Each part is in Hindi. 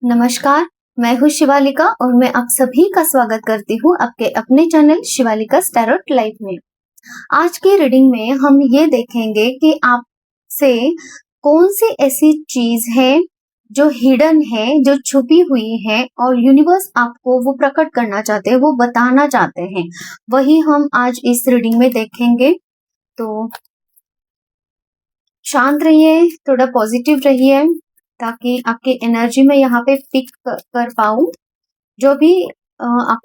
नमस्कार, मैं हूँ शिवालिका और मैं आप सभी का स्वागत करती हूँ आपके अपने चैनल शिवालिका टैरोट लाइफ में। आज की रीडिंग में हम ये देखेंगे कि आपसे कौन सी ऐसी चीज है जो हिडन है, जो छुपी हुई है और यूनिवर्स आपको वो प्रकट करना चाहते हैं, वो बताना चाहते हैं। वही हम आज इस रीडिंग में देखेंगे। तो शांत रहिए, थोड़ा पॉजिटिव रहिए ताकि आपकी एनर्जी में यहाँ पे पिक कर पाऊं। जो भी आप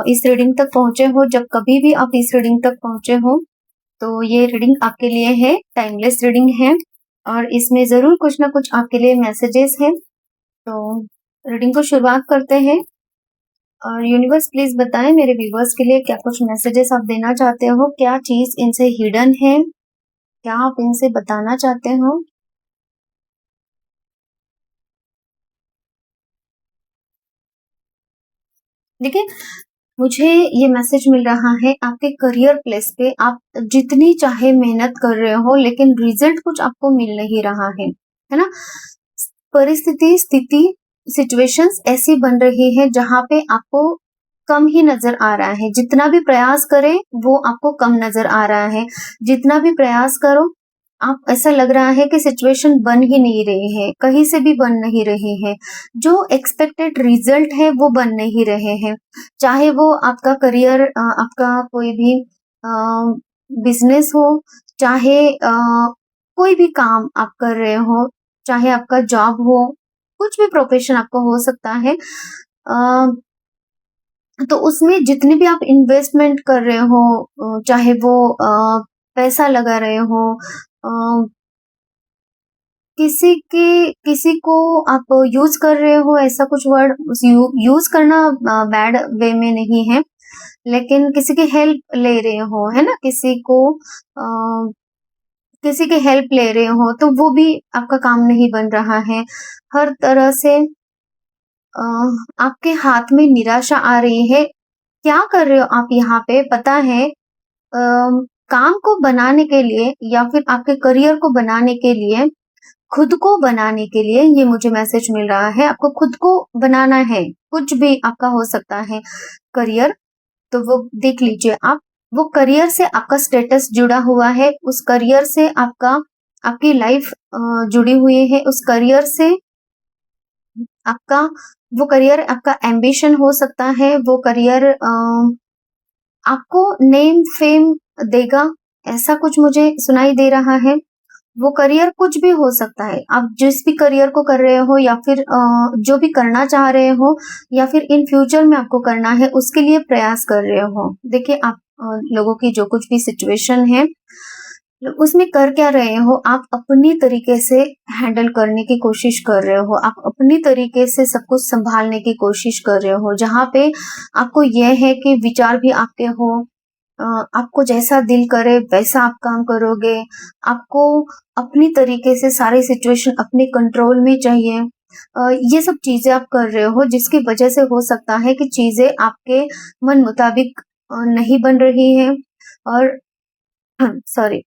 इस रीडिंग तक पहुंचे हो, जब कभी भी आप इस रीडिंग तक पहुंचे हो, तो ये रीडिंग आपके लिए है, टाइमलेस रीडिंग है और इसमें जरूर कुछ ना कुछ आपके लिए मैसेजेस हैं। तो रीडिंग को शुरुआत करते हैं और यूनिवर्स प्लीज बताएं मेरे व्यूवर्स के लिए क्या कुछ मैसेजेस आप देना चाहते हो, क्या चीज इनसे हिडन है, क्या आप इनसे बताना चाहते हो। देखिए, मुझे ये मैसेज मिल रहा है आपके करियर प्लेस पे आप जितनी चाहे मेहनत कर रहे हो लेकिन रिजल्ट कुछ आपको मिल नहीं रहा है ना। परिस्थिति, स्थिति, सिचुएशंस ऐसी बन रही है जहां पे आपको कम ही नजर आ रहा है। जितना भी प्रयास करें वो आपको कम नजर आ रहा है। जितना भी प्रयास करो आप ऐसा लग रहा है कि सिचुएशन बन ही नहीं रही है, कहीं से भी बन नहीं रही है। जो एक्सपेक्टेड रिजल्ट है वो बन नहीं रहे हैं। चाहे वो आपका करियर, आपका कोई भी बिजनेस हो, चाहे कोई भी काम आप कर रहे हो, चाहे आपका जॉब हो, कुछ भी प्रोफेशन आपको हो सकता है। तो उसमें जितने भी आप इन्वेस्टमेंट कर रहे हो, चाहे वो पैसा लगा रहे हो, किसी को आप यूज कर रहे हो, ऐसा कुछ वर्ड यूज करना बैड वे में नहीं है, लेकिन किसी की हेल्प ले रहे हो, है ना, किसी की हेल्प ले रहे हो तो वो भी आपका काम नहीं बन रहा है। हर तरह से आपके हाथ में निराशा आ रही है। क्या कर रहे हो आप यहाँ पे, पता है, काम को बनाने के लिए या फिर आपके करियर को बनाने के लिए, खुद को बनाने के लिए, ये मुझे मैसेज मिल रहा है आपको खुद को बनाना है। कुछ भी आपका हो सकता है करियर, तो वो देख लीजिए आप। वो करियर से आपका स्टेटस जुड़ा हुआ है, उस करियर से आपकी लाइफ जुड़ी हुई है, उस करियर से आपका वो करियर आपका एम्बिशन हो सकता है। वो करियर आपको नेम फेम देगा, ऐसा कुछ मुझे सुनाई दे रहा है। वो करियर कुछ भी हो सकता है, आप जिस भी करियर को कर रहे हो या फिर जो भी करना चाह रहे हो या फिर इन फ्यूचर में आपको करना है उसके लिए प्रयास कर रहे हो। देखिए, आप लोगों की जो कुछ भी सिचुएशन है उसमें कर क्या रहे हो, आप अपनी तरीके से हैंडल करने की कोशिश कर रहे हो, आप अपनी तरीके से सब कुछ संभालने की कोशिश कर रहे हो। जहाँ पे आपको यह है कि विचार भी आपके हो, आपको जैसा दिल करे वैसा आप काम करोगे, आपको अपनी तरीके से सारी सिचुएशन अपने कंट्रोल में चाहिए। ये सब चीजें आप कर रहे हो जिसकी वजह से हो सकता है कि चीजें आपके मन मुताबिक नहीं बन रही है। और सॉरी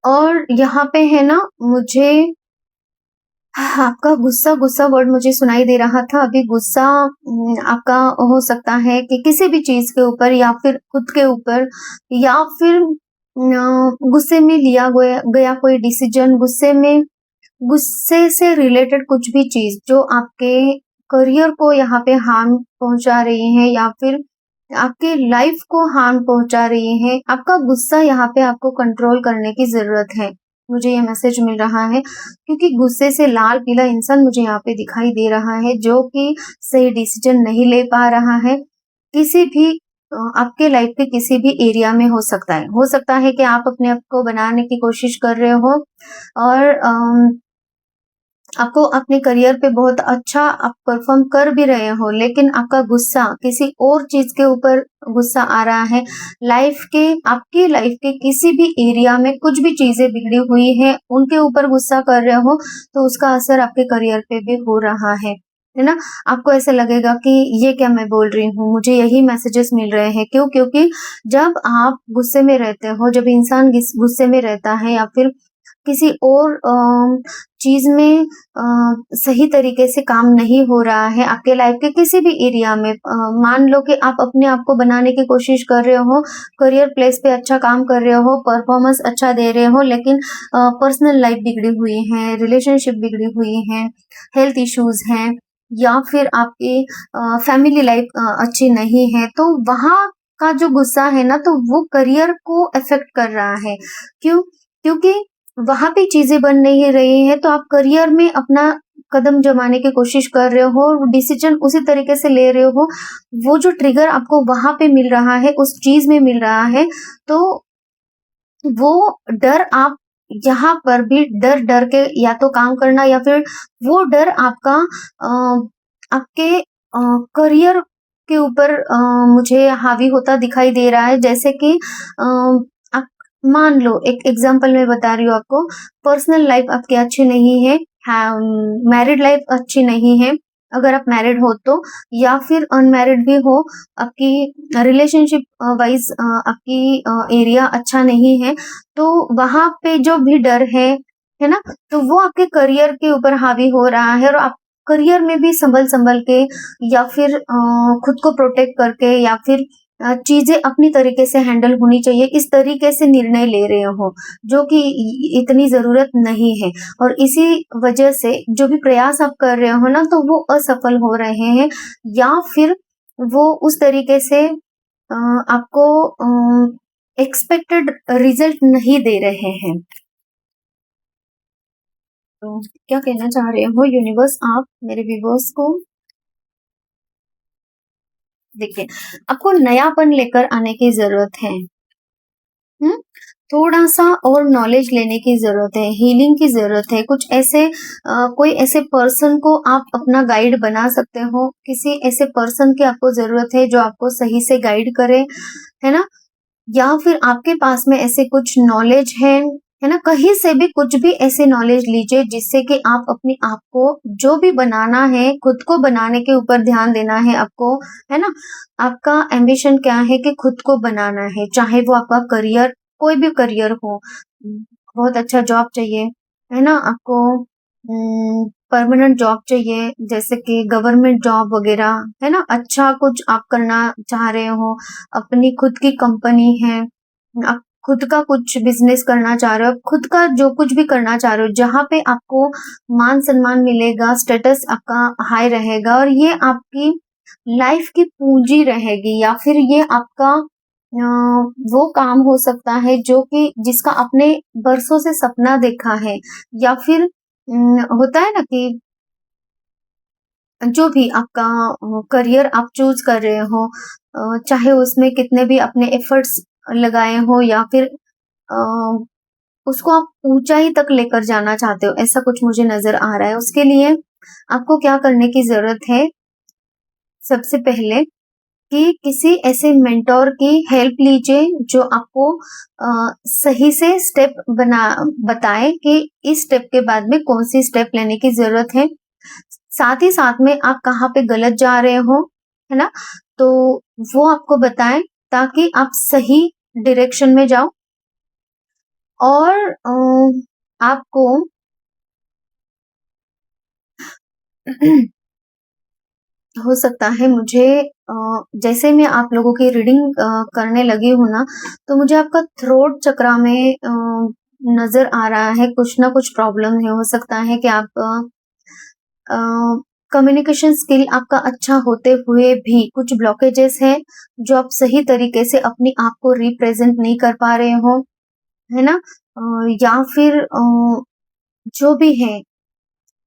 और यहाँ पे है ना, मुझे आपका गुस्सा गुस्सा वर्ड मुझे सुनाई दे रहा था अभी। गुस्सा आपका हो सकता है कि किसी भी चीज के ऊपर या फिर खुद के ऊपर, या फिर गुस्से में लिया गया कोई डिसीजन, गुस्से से रिलेटेड कुछ भी चीज जो आपके करियर को यहाँ पे हार्म पहुंचा रही है या फिर आपकी लाइफ को हार्म पहुंचा रही है। आपका गुस्सा यहाँ पे आपको कंट्रोल करने की जरूरत है, मुझे ये मैसेज मिल रहा है। क्योंकि गुस्से से लाल पीला इंसान मुझे यहाँ पे दिखाई दे रहा है जो कि सही डिसीजन नहीं ले पा रहा है। किसी भी आपके लाइफ के किसी भी एरिया में हो सकता है कि आप अपने आप को बनाने की कोशिश कर रहे हो और आपको अपने करियर पे बहुत अच्छा आप परफॉर्म कर भी रहे हो, लेकिन आपका गुस्सा किसी और चीज के ऊपर गुस्सा आ रहा है। आपकी लाइफ के किसी भी एरिया में कुछ भी चीजें बिगड़ी हुई है उनके ऊपर गुस्सा कर रहे हो, तो उसका असर आपके करियर पे भी हो रहा है ना। आपको ऐसा लगेगा कि ये क्या मैं बोल रही हूँ, मुझे यही मैसेजेस मिल रहे हैं। क्यों? क्योंकि जब आप गुस्से में रहते हो, जब इंसान गुस्से में रहता है या फिर किसी और चीज में सही तरीके से काम नहीं हो रहा है आपके लाइफ के किसी भी एरिया में, मान लो कि आप अपने आप को बनाने की कोशिश कर रहे हो, करियर प्लेस पे अच्छा काम कर रहे हो, परफॉर्मेंस अच्छा दे रहे हो, लेकिन पर्सनल लाइफ बिगड़ी हुई है, रिलेशनशिप बिगड़ी हुई है, हेल्थ इश्यूज हैं, या फिर आपकी फैमिली लाइफ अच्छी नहीं है, तो वहां का जो गुस्सा है ना, तो वो करियर को अफेक्ट कर रहा है। क्यों? क्योंकि वहां पे चीजें बन नहीं रही है, तो आप करियर में अपना कदम जमाने की कोशिश कर रहे हो, डिसीजन उसी तरीके से ले रहे हो, वो जो ट्रिगर आपको वहां पे मिल रहा है, उस चीज में मिल रहा है, तो वो डर आप यहाँ पर भी डर डर के या तो काम करना, या फिर वो डर आपका आपके करियर के ऊपर मुझे हावी होता दिखाई दे रहा है। जैसे कि आप मान लो, एक एग्जांपल मैं बता रही हूँ आपको, पर्सनल लाइफ आपकी अच्छी नहीं है, मैरिड लाइफ अच्छी नहीं है अगर आप मैरिड हो तो, या फिर अनमैरिड भी हो, आपकी रिलेशनशिप वाइज आपकी एरिया अच्छा नहीं है, तो वहां पे जो भी डर है ना, तो वो आपके करियर के ऊपर हावी हो रहा है, और आप करियर में भी संभल संभल के, या फिर खुद को प्रोटेक्ट करके, या फिर चीजें अपनी तरीके से हैंडल होनी चाहिए, इस तरीके से निर्णय ले रहे हो, जो कि इतनी जरूरत नहीं है। और इसी वजह से जो भी प्रयास आप कर रहे हो ना, तो वो असफल हो रहे हैं, या फिर वो उस तरीके से आपको एक्सपेक्टेड रिजल्ट नहीं दे रहे हैं। तो क्या कहना चाह रहे हो यूनिवर्स आप मेरे व्यूवर्स को? देखिए, आपको नयापन लेकर आने की जरूरत है। थोड़ा सा और नॉलेज लेने की जरूरत है, हीलिंग की जरूरत है। कुछ ऐसे कोई ऐसे पर्सन को आप अपना गाइड बना सकते हो, किसी ऐसे पर्सन की आपको जरूरत है जो आपको सही से गाइड करे, है ना, या फिर आपके पास में ऐसे कुछ नॉलेज है ना, कहीं से भी कुछ भी ऐसे नॉलेज लीजिए जिससे कि आप अपने आप को जो भी बनाना है, खुद को बनाने के ऊपर ध्यान देना है आपको, है ना। आपका एम्बिशन क्या है कि खुद को बनाना है, चाहे वो आपका करियर कोई भी करियर हो, बहुत अच्छा जॉब चाहिए, है ना आपको, परमानेंट जॉब चाहिए, जैसे कि गवर्नमेंट जॉब वगैरह, है ना, अच्छा कुछ आप करना चाह रहे हो, अपनी खुद की कंपनी है, आप खुद का कुछ बिजनेस करना चाह रहे हो, खुद का जो कुछ भी करना चाह रहे हो, जहाँ पे आपको मान सम्मान मिलेगा, स्टेटस आपका हाई रहेगा, और ये आपकी लाइफ की पूंजी रहेगी, या फिर ये आपका वो काम हो सकता है जो कि जिसका आपने बरसों से सपना देखा है, या फिर होता है ना कि जो भी आपका करियर आप चूज कर रहे हो, चाहे उसमें कितने भी अपने एफर्ट्स लगाए हो, या फिर अ, उसको आप ऊंचाई तक लेकर जाना चाहते हो, ऐसा कुछ मुझे नजर आ रहा है। उसके लिए आपको क्या करने की जरूरत है? सबसे पहले कि किसी ऐसे मेंटोर की हेल्प लीजिए जो आपको सही से स्टेप बना बताए कि इस स्टेप के बाद में कौन सी स्टेप लेने की जरूरत है, साथ ही साथ में आप कहाँ पे गलत जा रहे हो, है ना, तो वो आपको बताएं, ताकि आप सही डायरेक्शन में जाओ। और आपको हो सकता है मुझे जैसे मैं आप लोगों की रीडिंग करने लगी हूँ ना, तो मुझे आपका थ्रोट चक्रा में नजर आ रहा है कुछ ना कुछ प्रॉब्लम है। हो सकता है कि आप कम्युनिकेशन स्किल आपका अच्छा होते हुए भी कुछ ब्लॉकेजेस हैं, जो आप सही तरीके से अपने आप को रिप्रेजेंट नहीं कर पा रहे हो, है ना, या फिर जो भी है,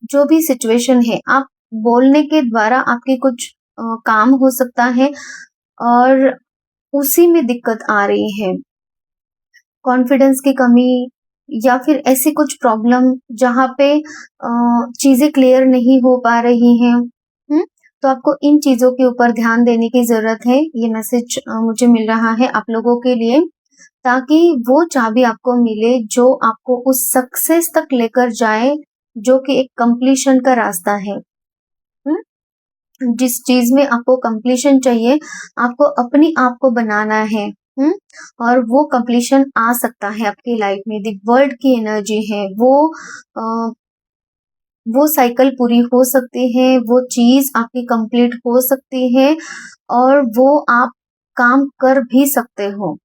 जो भी सिचुएशन है, आप बोलने के द्वारा आपके कुछ काम हो सकता है, और उसी में दिक्कत आ रही है, कॉन्फिडेंस की कमी, या फिर ऐसी कुछ प्रॉब्लम जहाँ पे चीजें क्लियर नहीं हो पा रही हैं। तो आपको इन चीजों के ऊपर ध्यान देने की जरूरत है। ये मैसेज मुझे मिल रहा है आप लोगों के लिए, ताकि वो चाबी आपको मिले जो आपको उस सक्सेस तक लेकर जाए, जो कि एक कंप्लीशन का रास्ता है। जिस चीज में आपको कंप्लीशन चाहिए, आपको अपनी आप को बनाना है, हम्म और वो कंप्लीशन आ सकता है आपकी लाइफ में। दी वर्ल्ड की एनर्जी है वो साइकिल पूरी हो सकती है, वो चीज आपकी कंप्लीट हो सकती है, और वो आप काम कर भी सकते हो।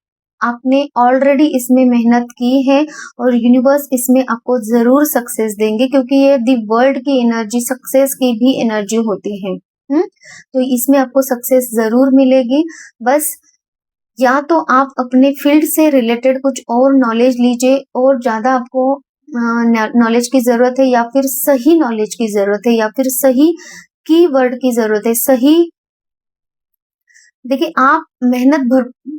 आपने ऑलरेडी इसमें मेहनत की है और यूनिवर्स इसमें आपको जरूर सक्सेस देंगे, क्योंकि ये दी वर्ल्ड की एनर्जी सक्सेस की भी एनर्जी होती है। तो इसमें आपको सक्सेस जरूर मिलेगी। बस या तो आप अपने फील्ड से रिलेटेड कुछ और नॉलेज लीजिए, और ज्यादा आपको नॉलेज की जरूरत है, या फिर सही नॉलेज की जरूरत है, या फिर सही कीवर्ड की जरूरत है। सही, देखिए आप मेहनत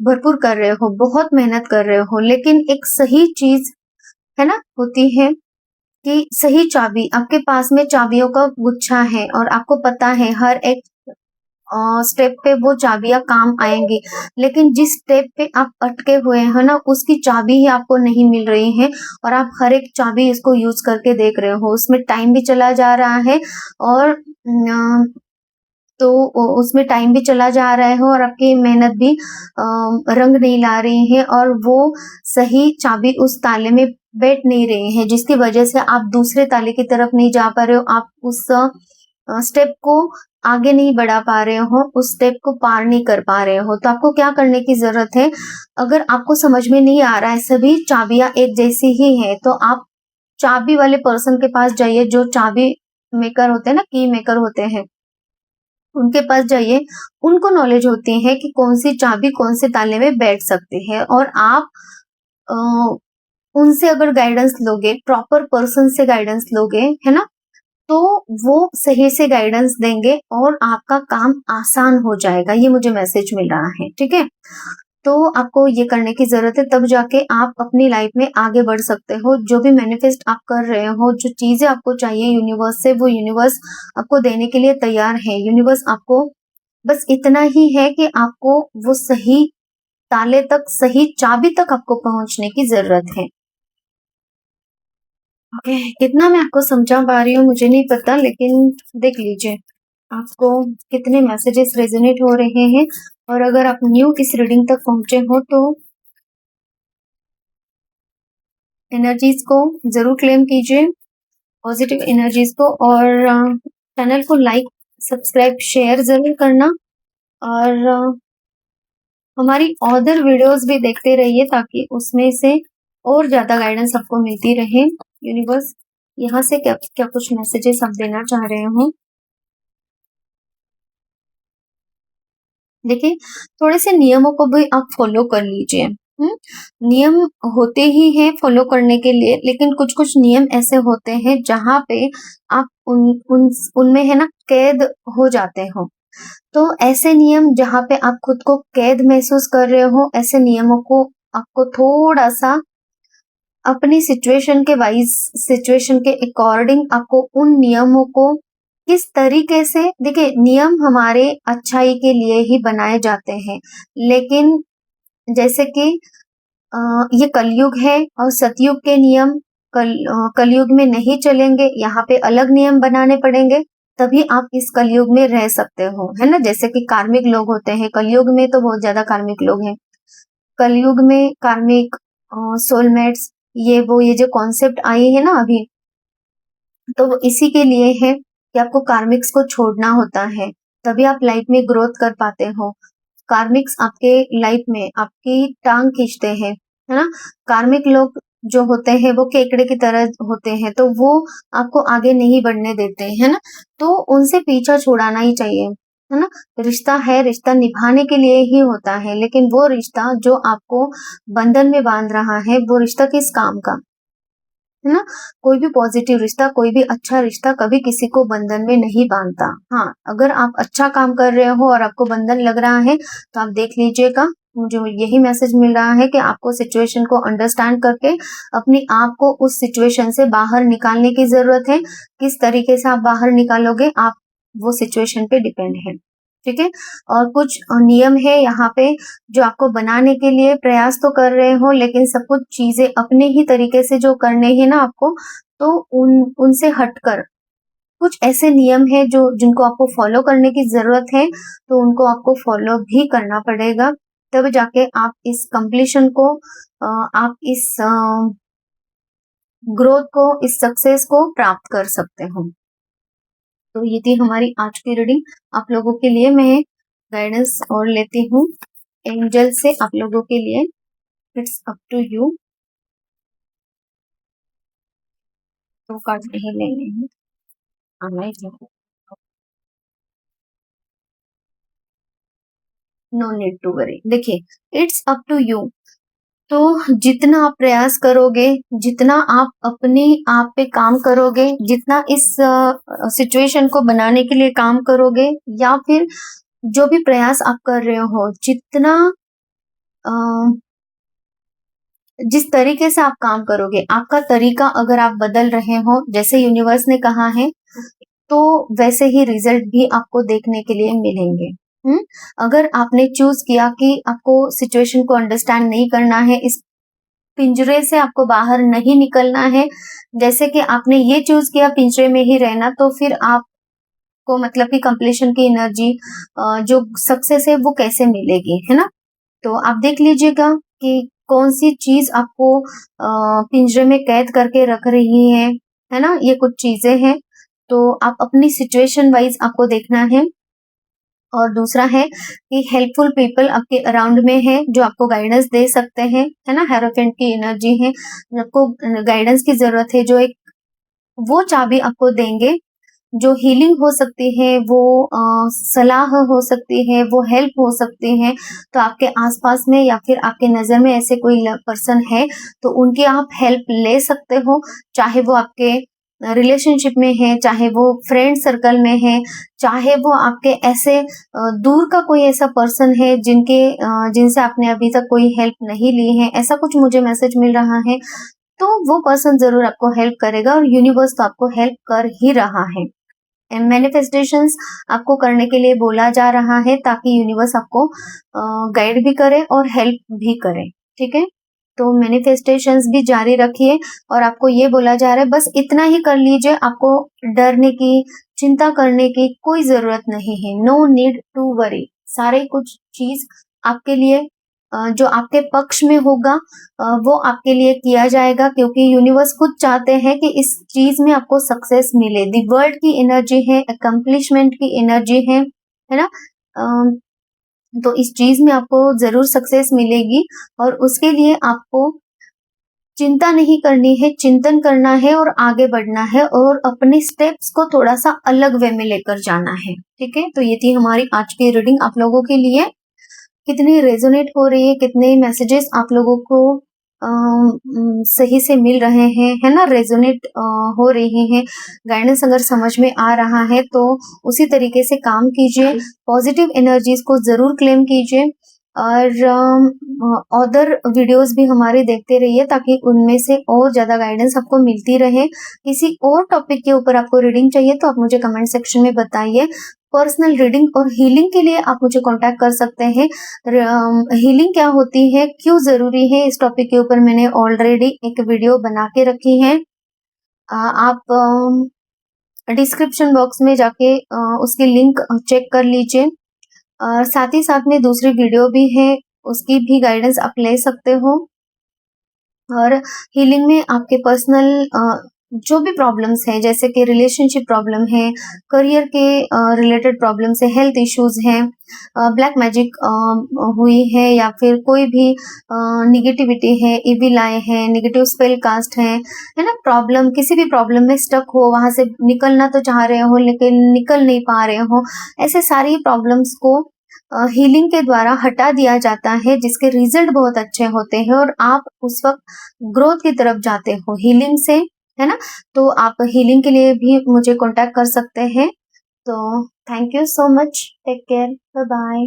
भरपूर कर रहे हो, बहुत मेहनत कर रहे हो, लेकिन एक सही चीज है ना होती है कि सही चाबी आपके पास में चाबियों का गुच्छा है, और आपको पता है हर एक स्टेप पे वो चाबियां काम आएंगी, लेकिन जिस स्टेप पे आप अटके हुए हैं ना, उसकी चाबी ही आपको नहीं मिल रही है, और आप हर एक चाबी इसको यूज करके देख रहे हो, उसमें टाइम भी चला जा रहा है, और तो उसमें टाइम भी चला जा रहा है, और आपकी मेहनत भी रंग नहीं ला रही है, और वो सही चाबी उस ताले में बैठ नहीं रही है, जिसकी वजह से आप दूसरे ताले की तरफ नहीं जा पा रहे हो। आप उस स्टेप को आगे नहीं बढ़ा पा रहे हो, उस स्टेप को पार नहीं कर पा रहे हो। तो आपको क्या करने की जरूरत है? अगर आपको समझ में नहीं आ रहा है, सभी चाबियां एक जैसी ही है, तो आप चाबी वाले पर्सन के पास जाइए, जो चाबी मेकर होते हैं ना, की मेकर होते हैं, उनके पास जाइए। उनको नॉलेज होती है कि कौन सी चाबी कौन से ताले में बैठ सकती है, और आप अ, उनसे अगर गाइडेंस लोगे, प्रॉपर पर्सन से गाइडेंस लोगे, है ना, तो वो सही से गाइडेंस देंगे और आपका काम आसान हो जाएगा। ये मुझे मैसेज मिल रहा है, ठीक है। तो आपको ये करने की जरूरत है, तब जाके आप अपनी लाइफ में आगे बढ़ सकते हो। जो भी मैनिफेस्ट आप कर रहे हो, जो चीजें आपको चाहिए यूनिवर्स से, वो यूनिवर्स आपको देने के लिए तैयार है। यूनिवर्स आपको बस इतना ही है कि आपको वो सही ताले तक, सही चाबी तक आपको पहुंचने की जरूरत है। ओके, कितना मैं आपको समझा पा रही हूँ मुझे नहीं पता, लेकिन देख लीजिए आपको कितने मैसेजेस रेजोनेट हो रहे हैं। और अगर आप न्यू इस रीडिंग तक पहुंचे हो, तो एनर्जीज को जरूर क्लेम कीजिए, पॉजिटिव एनर्जीज को, और चैनल को लाइक, सब्सक्राइब, शेयर जरूर करना, और हमारी अदर वीडियोस भी देखते रहिए, ताकि उसमें से और ज्यादा गाइडेंस आपको मिलती रहे। यूनिवर्स यहाँ से क्या क्या कुछ मैसेजेस आप देना चाह रहे हो? देखिए, थोड़े से नियमों को भी आप फॉलो कर लीजिए। नियम होते ही हैं फॉलो करने के लिए, लेकिन कुछ कुछ नियम ऐसे होते हैं जहाँ पे आप उनमें है ना कैद हो जाते हो। तो ऐसे नियम जहाँ पे आप खुद को कैद महसूस कर रहे हो, ऐसे नियमों को आपको थोड़ा सा अपनी सिचुएशन के वाइज, सिचुएशन के अकॉर्डिंग आपको उन नियमों को किस तरीके से, देखिए नियम हमारे अच्छाई के लिए ही बनाए जाते हैं, लेकिन जैसे कि ये कलयुग है, और सतयुग के नियम कलयुग में नहीं चलेंगे, यहाँ पे अलग नियम बनाने पड़ेंगे, तभी आप इस कलयुग में रह सकते हो, है ना। जैसे कि कार्मिक लोग होते हैं, कलयुग में तो बहुत ज्यादा कार्मिक लोग हैं। कलयुग में कार्मिक, सोलमेट्स, ये जो कॉन्सेप्ट आई है ना अभी, तो वो इसी के लिए है कि आपको कार्मिक्स को छोड़ना होता है, तभी आप लाइफ में ग्रोथ कर पाते हो। कार्मिक्स आपके लाइफ में आपकी टांग खींचते हैं, है ना। कार्मिक लोग जो होते हैं वो केकड़े की तरह होते हैं, तो वो आपको आगे नहीं बढ़ने देते, है ना। तो उनसे पीछा छुड़ाना ही चाहिए, है ना। रिश्ता है, रिश्ता निभाने के लिए ही होता है, लेकिन वो रिश्ता जो आपको बंधन में बांध रहा है, वो रिश्ता किस काम का, है ना। कोई भी पॉजिटिव रिश्ता, कोई भी अच्छा रिश्ता कभी किसी को बंधन में नहीं बांधता। हाँ, अगर आप अच्छा काम कर रहे हो और आपको बंधन लग रहा है, तो आप देख लीजिएगा। मुझे यही मैसेज मिल रहा है कि आपको सिचुएशन को अंडरस्टैंड करके अपने आप को उस सिचुएशन से बाहर निकालने की जरूरत है। किस तरीके से आप बाहर निकालोगे, आप वो सिचुएशन पे डिपेंड है, ठीक है। और कुछ नियम है यहाँ पे जो आपको बनाने के लिए प्रयास तो कर रहे हो, लेकिन सब कुछ चीजें अपने ही तरीके से जो करने हैं ना आपको, तो उनसे हटकर कुछ ऐसे नियम है जो जिनको आपको फॉलो करने की जरूरत है, तो उनको आपको फॉलो भी करना पड़ेगा, तब जाके आप इस कंप्लीशन को, आप इस ग्रोथ को, इस सक्सेस को प्राप्त कर सकते हो। तो ये थी हमारी आज की रीडिंग। आप लोगों के लिए मैं गाइडेंस और लेती हूँ एंजल से आप लोगों के लिए। It's up to you. तो कार्ड नहीं लेने हैं, नो नीड टू वरी। देखिए, इट्स अप टू यू। तो जितना आप प्रयास करोगे, जितना आप अपने आप पे काम करोगे, जितना इस सिचुएशन को बनाने के लिए काम करोगे, या फिर जो भी प्रयास आप कर रहे हो, जितना जिस तरीके से आप काम करोगे, आपका तरीका अगर आप बदल रहे हो, जैसे यूनिवर्स ने कहा है, तो वैसे ही रिजल्ट भी आपको देखने के लिए मिलेंगे। अगर आपने चूज किया कि आपको सिचुएशन को अंडरस्टैंड नहीं करना है, इस पिंजरे से आपको बाहर नहीं निकलना है, जैसे कि आपने ये चूज किया पिंजरे में ही रहना, तो फिर आपको मतलब कि कंप्लीशन की एनर्जी, जो सक्सेस है, वो कैसे मिलेगी, है ना। तो आप देख लीजिएगा कि कौन सी चीज आपको पिंजरे में कैद करके रख रही है ना। ये कुछ चीजें हैं, तो आप अपनी सिचुएशन वाइज आपको देखना है। और दूसरा है कि हेल्पफुल पीपल आपके अराउंड में है जो आपको गाइडेंस दे सकते हैं, है ना। हेरोफेंट की एनर्जी है, आपको गाइडेंस की जरूरत है, जो एक वो चाबी आपको देंगे, जो हीलिंग हो सकती है, वो सलाह हो सकती है, वो हेल्प हो सकती है। तो आपके आसपास में या फिर आपके नजर में ऐसे कोई पर्सन है, तो उनकी आप हेल्प ले सकते हो, चाहे वो आपके रिलेशनशिप में है, चाहे वो फ्रेंड सर्कल में है, चाहे वो आपके ऐसे दूर का कोई ऐसा पर्सन है जिनसे आपने अभी तक कोई हेल्प नहीं ली है, ऐसा कुछ मुझे मैसेज मिल रहा है। तो वो पर्सन जरूर आपको हेल्प करेगा, और यूनिवर्स तो आपको हेल्प कर ही रहा है। मैनिफेस्टेशंस आपको करने के लिए बोला जा रहा है, ताकि यूनिवर्स आपको गाइड भी करे और हेल्प भी करे, ठीक है। तो मैनिफेस्टेशंस भी जारी रखिए, और आपको ये बोला जा रहा है बस इतना ही कर लीजिए, आपको डरने की, चिंता करने की कोई जरूरत नहीं है। No need to worry. सारे कुछ चीज आपके लिए जो आपके पक्ष में होगा, वो आपके लिए किया जाएगा, क्योंकि यूनिवर्स खुद चाहते हैं कि इस चीज में आपको सक्सेस मिले। दी वर्ल्ड की एनर्जी है, अकम्प्लिशमेंट की एनर्जी है ना। तो इस चीज में आपको जरूर सक्सेस मिलेगी, और उसके लिए आपको चिंता नहीं करनी है, चिंतन करना है और आगे बढ़ना है, और अपने स्टेप्स को थोड़ा सा अलग वे में लेकर जाना है, ठीक है। तो ये थी हमारी आज की रीडिंग आप लोगों के लिए। कितनी रेजोनेट हो रही है, कितने मैसेजेस आप लोगों को सही से मिल रहे हैं, है ना, रेजोनेट हो रही हैं। गाइडेंस अगर समझ में आ रहा है तो उसी तरीके से काम कीजिए, पॉजिटिव एनर्जीज को जरूर क्लेम कीजिए, और अदर वीडियोस भी हमारे देखते रहिए, ताकि उनमें से और ज्यादा गाइडेंस आपको मिलती रहे। किसी और टॉपिक के ऊपर आपको रीडिंग चाहिए तो आप मुझे कमेंट सेक्शन में बताइए। पर्सनल रीडिंग और हीलिंग के लिए आप मुझे कांटेक्ट कर सकते हैं। हीलिंग क्या होती है, क्यों जरूरी है, इस टॉपिक के ऊपर मैंने ऑलरेडी एक वीडियो बना के रखी है। आप डिस्क्रिप्शन बॉक्स में जाके उसकी लिंक चेक कर लीजिए। साथ ही साथ में दूसरी वीडियो भी है, उसकी भी गाइडेंस आप ले सकते हो। और हीलिंग में आपके पर्सनल जो भी प्रॉब्लम्स हैं, जैसे कि रिलेशनशिप प्रॉब्लम है, करियर के रिलेटेड प्रॉब्लम्स है, हेल्थ इश्यूज हैं, ब्लैक मैजिक हुई है, या फिर कोई भी निगेटिविटी है, इविल आई है, नेगेटिव स्पेल कास्ट है ना, प्रॉब्लम, किसी भी प्रॉब्लम में स्टक हो, वहां से निकलना तो चाह रहे हो लेकिन निकल नहीं पा रहे हो, ऐसे सारी प्रॉब्लम्स को हीलिंग के द्वारा हटा दिया जाता है, जिसके रिजल्ट बहुत अच्छे होते हैं, और आप उस वक्त ग्रोथ की तरफ जाते हो हीलिंग से, है ना। तो आप हीलिंग के लिए भी मुझे कांटेक्ट कर सकते हैं। तो thank you so much, take care, bye bye.